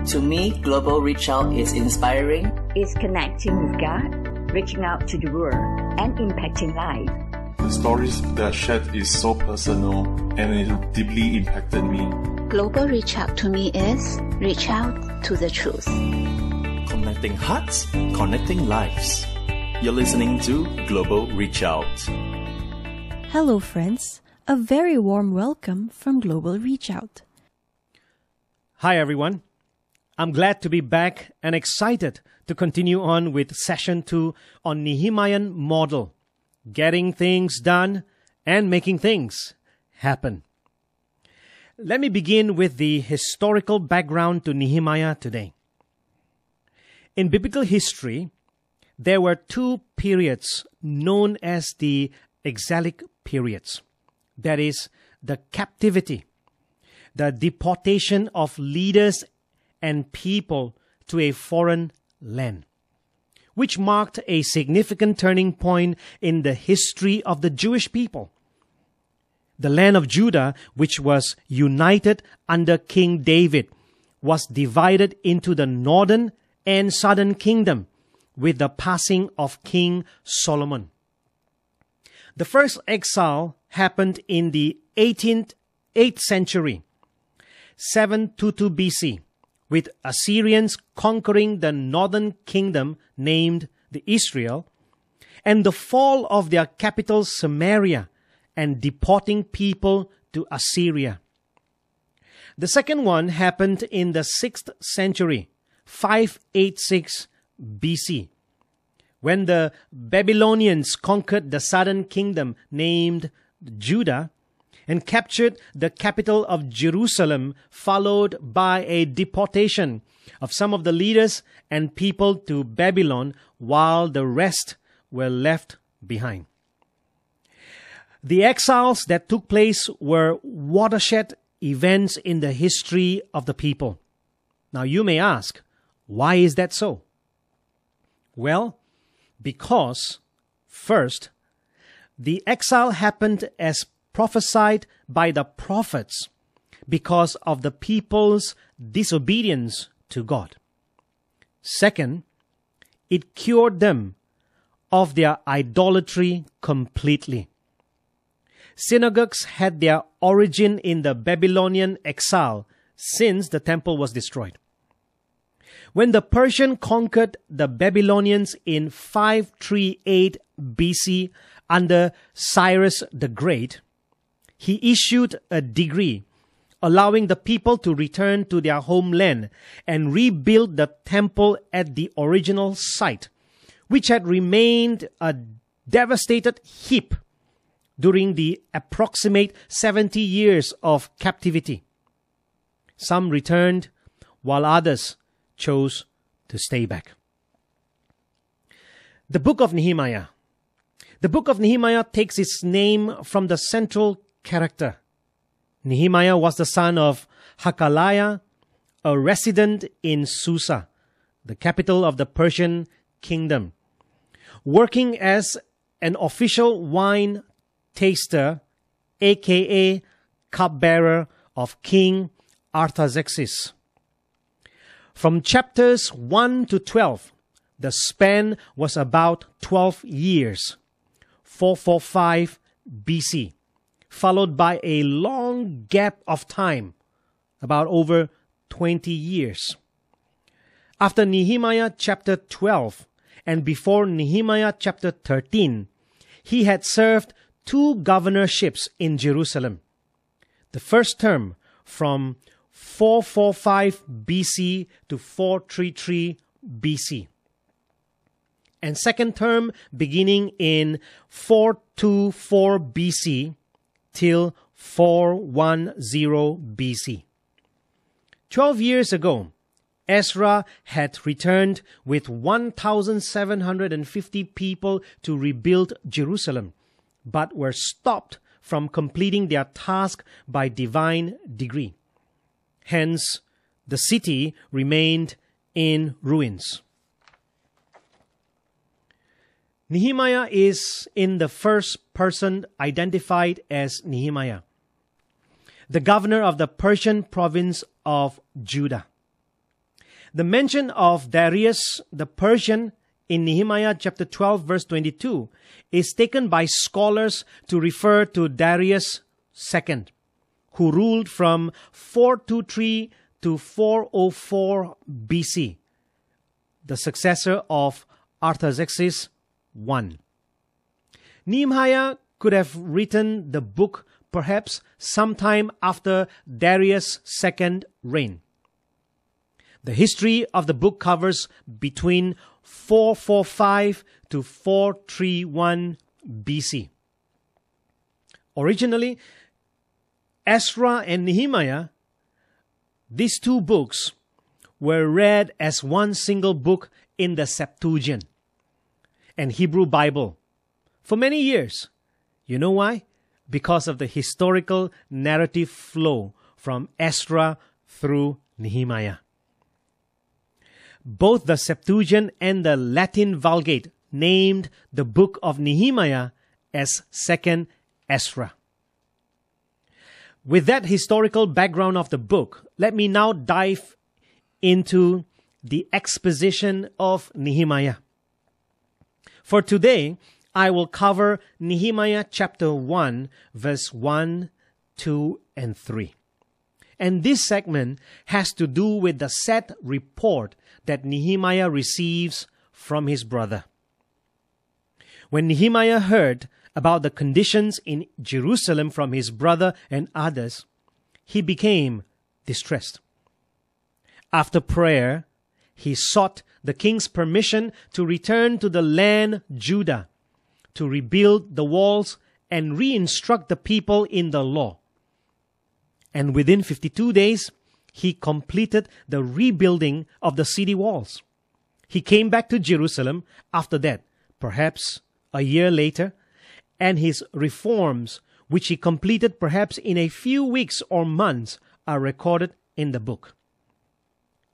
To me, Global Reach Out is inspiring. It's connecting with God, reaching out to the world, and impacting lives. The stories that are shared is so personal and it deeply impacted me. Global Reach Out to me is reach out to the truth. Connecting hearts, connecting lives. You're listening to Global Reach Out. Hello friends, a very warm welcome from Global Reach Out. Hi everyone. I'm glad to be back and excited to continue on with session 2 on Nehemiah model, getting things done and making things happen. Let me begin with the historical background to Nehemiah today. In biblical history, there were two periods known as the exilic periods. That is, the captivity, the deportation of leaders and people to a foreign land, which marked a significant turning point in the history of the Jewish people. The land of Judah, which was united under King David, was divided into the northern and southern kingdom with the passing of King Solomon. The first exile happened in the 8th century, 722 BC, with Assyrians conquering the northern kingdom named the Israel, and the fall of their capital Samaria and deporting people to Assyria. The second one happened in the 6th century, 586 BC, when the Babylonians conquered the southern kingdom named Judah and captured the capital of Jerusalem, followed by a deportation of some of the leaders and people to Babylon, while the rest were left behind. The exiles that took place were watershed events in the history of the people. Now you may ask, why is that so? Well, because, first, the exile happened as prophesied by the prophets because of the people's disobedience to God. Second, it cured them of their idolatry completely. Synagogues had their origin in the Babylonian exile since the temple was destroyed. When the Persians conquered the Babylonians in 538 BC under Cyrus the Great, he issued a decree allowing the people to return to their homeland and rebuild the temple at the original site, which had remained a devastated heap during the approximate 70 years of captivity. Some returned, while others chose to stay back. The book of Nehemiah. The book of Nehemiah takes its name from the central character. Nehemiah was the son of Hakaliah, a resident in Susa, the capital of the Persian kingdom, working as an official wine taster, aka cupbearer of King Artaxerxes. From chapters 1 to 12, the span was about 12 years, 445 BC, followed by a long gap of time, about over 20 years. After Nehemiah chapter 12 and before Nehemiah chapter 13, he had served 2 governorships in Jerusalem. The first term from 445 BC to 433 BC. And second term beginning in 424 BC till 410 BC. 12 years ago, Ezra had returned with 1,750 people to rebuild Jerusalem, but were stopped from completing their task by divine decree. Hence, the city remained in ruins. Nehemiah is in the first person identified as Nehemiah, the governor of the Persian province of Judah. The mention of Darius the Persian in Nehemiah chapter 12 verse 22 is taken by scholars to refer to Darius II, who ruled from 423 to 404 BC, the successor of Artaxerxes I. Nehemiah could have written the book perhaps sometime after Darius' second reign. The history of the book covers between 445 to 431 BC. Originally, Ezra and Nehemiah, these two books, were read as one single book in the Septuagint and Hebrew Bible for many years. You know why? Because of the historical narrative flow from Ezra through Nehemiah. Both the Septuagint and the Latin Vulgate named the book of Nehemiah as Second Ezra. With that historical background of the book, let me now dive into the exposition of Nehemiah. For today, I will cover Nehemiah chapter 1, verse 1, 2, and 3. And this segment has to do with the sad report that Nehemiah receives from his brother. When Nehemiah heard about the conditions in Jerusalem from his brother and others, he became distressed. After prayer, he sought the king's permission to return to the land Judah, to rebuild the walls and re-instruct the people in the law. And within 52 days, he completed the rebuilding of the city walls. He came back to Jerusalem after that, perhaps a year later, and his reforms, which he completed perhaps in a few weeks or months, are recorded in the book.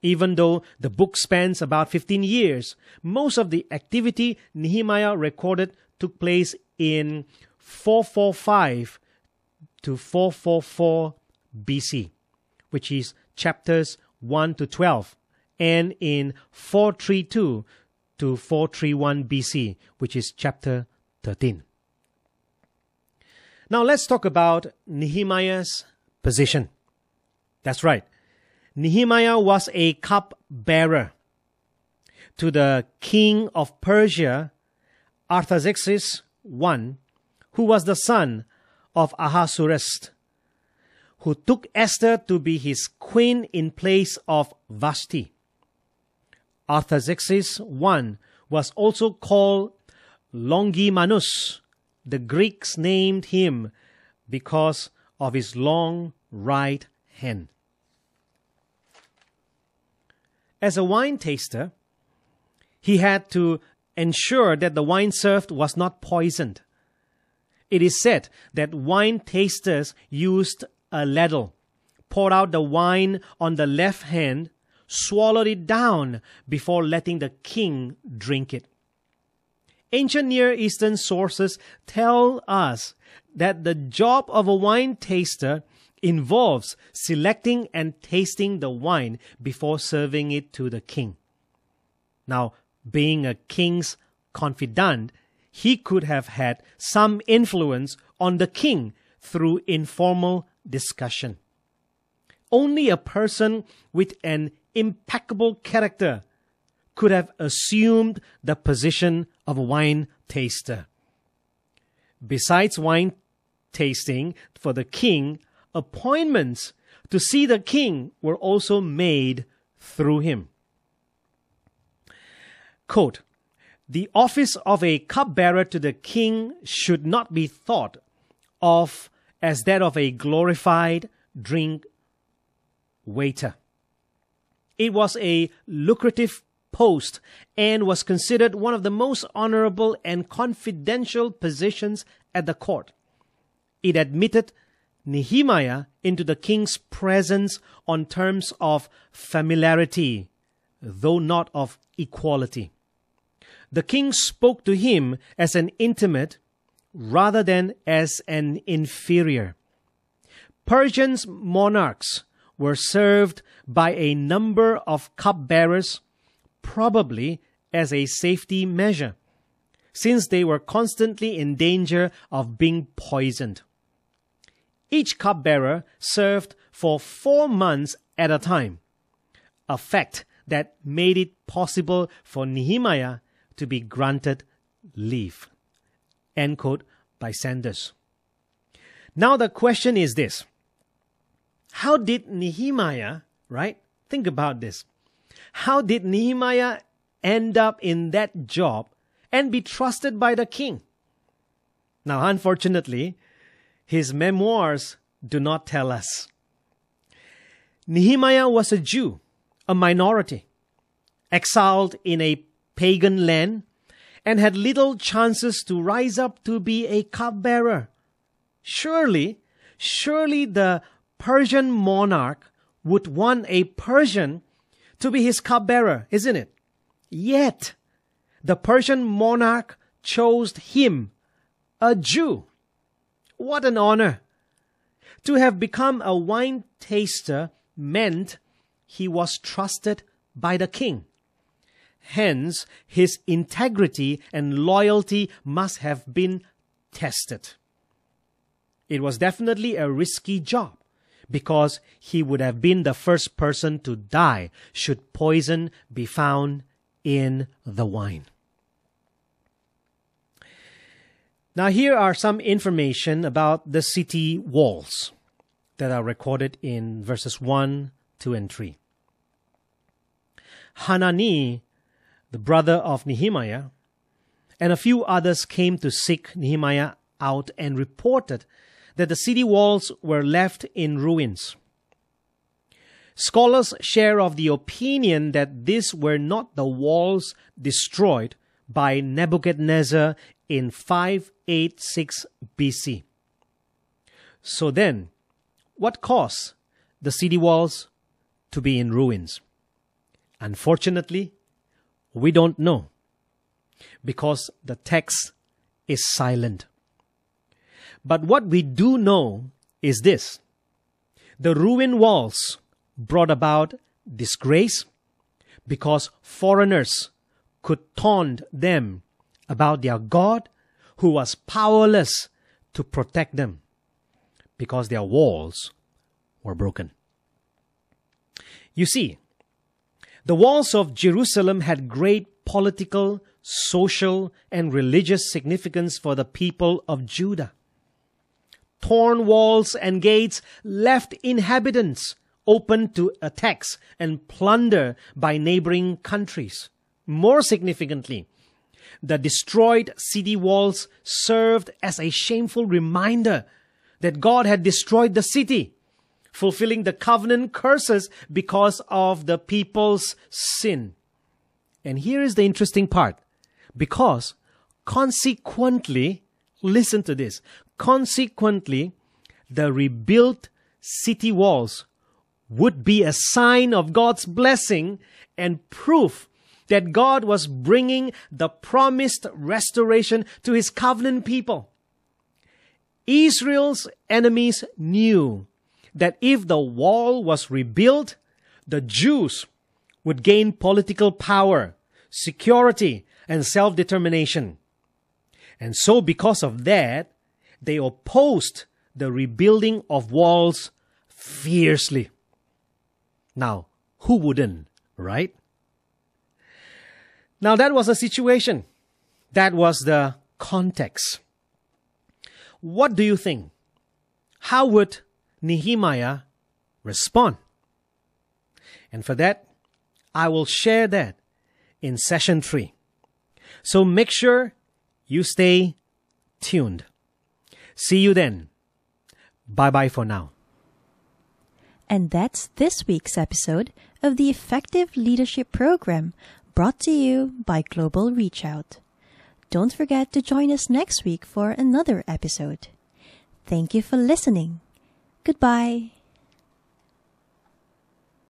Even though the book spans about 15 years, most of the activity Nehemiah recorded took place in 445 to 444 BC, which is chapters 1 to 12, and in 432 to 431 BC, which is chapter 13. Now let's talk about Nehemiah's position. That's right. Nehemiah was a cupbearer to the king of Persia, Artaxerxes I, who was the son of Ahasuerus, who took Esther to be his queen in place of Vashti. Artaxerxes I was also called Longimanus. The Greeks named him because of his long right hand. As a wine taster, he had to ensure that the wine served was not poisoned. It is said that wine tasters used a ladle, poured out the wine on the left hand, swallowed it down before letting the king drink it. Ancient Near Eastern sources tell us that the job of a wine taster involves selecting and tasting the wine before serving it to the king. Now, being a king's confidant, he could have had some influence on the king through informal discussion. Only a person with an impeccable character could have assumed the position of a wine taster. Besides wine tasting for the king, appointments to see the king were also made through him. Quote, "The office of a cupbearer to the king should not be thought of as that of a glorified drink waiter. It was a lucrative post and was considered one of the most honorable and confidential positions at the court. It admitted Nehemiah into the king's presence on terms of familiarity, though not of equality. The king spoke to him as an intimate rather than as an inferior. Persian monarchs were served by a number of cupbearers, probably as a safety measure, since they were constantly in danger of being poisoned. Each cupbearer served for 4 months at a time, a fact that made it possible for Nehemiah to be granted leave. End quote by Sanders. Now the question is this. How did Nehemiah, right? Think about this. How did Nehemiah end up in that job and be trusted by the king? Now, unfortunately, his memoirs do not tell us. Nehemiah was a Jew, a minority, exiled in a pagan land, and had little chances to rise up to be a cupbearer. Surely the Persian monarch would want a Persian to be his cupbearer, isn't it? Yet, the Persian monarch chose him, a Jew. What an honor! To have become a wine taster meant he was trusted by the king. Hence, his integrity and loyalty must have been tested. It was definitely a risky job, because he would have been the first person to die should poison be found in the wine. Now here are some information about the city walls that are recorded in verses 1, 2, and 3. Hanani, the brother of Nehemiah, and a few others came to seek Nehemiah out and reported that the city walls were left in ruins. Scholars share of the opinion that these were not the walls destroyed by Nebuchadnezzar in 586 BC. So then, what caused the city walls to be in ruins? Unfortunately, we don't know, because the text is silent. But what we do know is this: the ruined walls brought about disgrace because foreigners could taunt them about their God, who was powerless to protect them because their walls were broken. You see, the walls of Jerusalem had great political, social, and religious significance for the people of Judah. Torn walls and gates left inhabitants open to attacks and plunder by neighboring countries. More significantly, the destroyed city walls served as a shameful reminder that God had destroyed the city, fulfilling the covenant curses because of the people's sin. And here is the interesting part. Because consequently, listen to this, consequently, the rebuilt city walls would be a sign of God's blessing and proof that God was bringing the promised restoration to His covenant people. Israel's enemies knew that if the wall was rebuilt, the Jews would gain political power, security, and self-determination. And so because of that, they opposed the rebuilding of walls fiercely. Now, who wouldn't, right? Now that was the situation. That was the context. What do you think? How would Nehemiah respond? And for that, I will share that in session 3. So make sure you stay tuned. See you then. Bye-bye for now. And that's this week's episode of the Effective Leadership Program, brought to you by Global Reach Out. Don't forget to join us next week for another episode. Thank you for listening. Goodbye.